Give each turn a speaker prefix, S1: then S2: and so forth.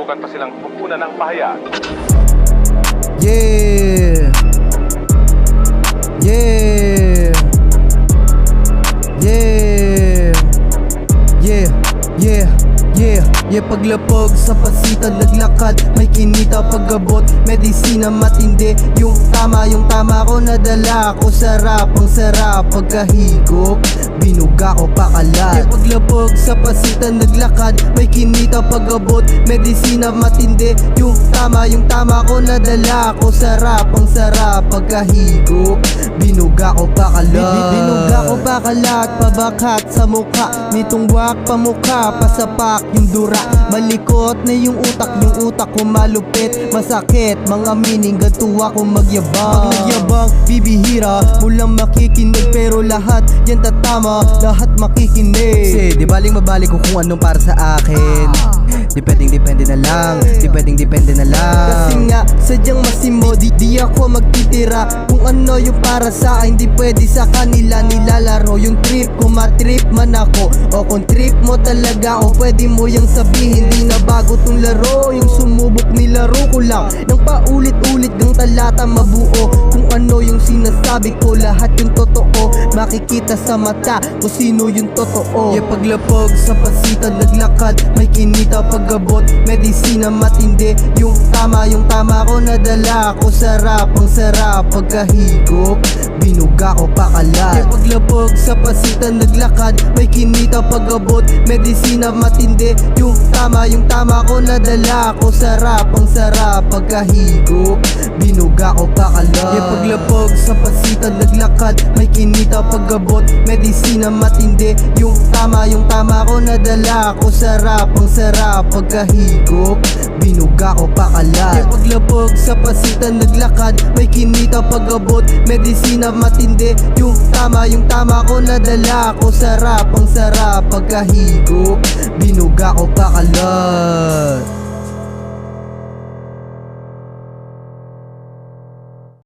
S1: nasubukan pa silang pupunan ng pahayag.
S2: Yeah. Yeah. Yeah. Yeah. Yeah. Yeah, yeah, paglapag sa pasitan naglakad, may kinita pag-abot, medisina matindi. Yung tama ko nadala ko, sarap, ang sarap pagkahigop, binuga ko pakalat. Yeah, paglapag sa pasitan naglakad, may kinita pag-abot, medisina matindi. Yung tama ko nadala ko, sarap, ang sarap pagkahigop, binuga ko pakalat. Binuga ko pakalat, pabakat sa mukha, nitungwak pamukha, pasapak yung dura, malikot na yung utak ko malupit, masakit, mga meaning, ganto ako magyabang. Pag nagyabang, bibihira, mulang makikinig, pero lahat yan tatama, lahat makikinig. Kasi di baling mabalik ko kung anong para sa akin, depende na lang, depende na lang. Kasi nga, sadyang masimo, di ako magtitira kung ano yung para sa akin, di pwede sa kanila nilalaro. Yung trip ko, matrip man ako, o kung trip mo talaga o pwede mo yung sabihin, di na bago tong laro. Yung sumubok nilaro ko lang nang paulit-ulit ng talata mabuo. Kung ano yung sinasabi ko, lahat yung totoo, makikita sa mata kung sino yung totoo. Yeah, paglapag sa pasitan naglakad, may kinita pag-abot, medisina matindi. Yung tama ko nadala ko, sarap, ang sarap pagkahigop, binuga ko pakalat. Yeah, paglapag sa pasitan naglakad, may kinita pag-abot, medisina matindi. Yung tama ko nadala ko, sarap, ang sarap pagkahigop, binuga ko pakalat. Yeah, paglapag sa pasitan naglakad, may kinita pag-abot, medisina matindi. Yung tama ko nadala ko, sarap, ang sarap pagkahigop, binuga ko pakalat. Yeah, paglapag sa pasitan naglakad, may kinita pag-abot, medisina matindi. Yung tama ko nadala ko, sarap, ang sarap pagkahigop, binuga ko pakalat.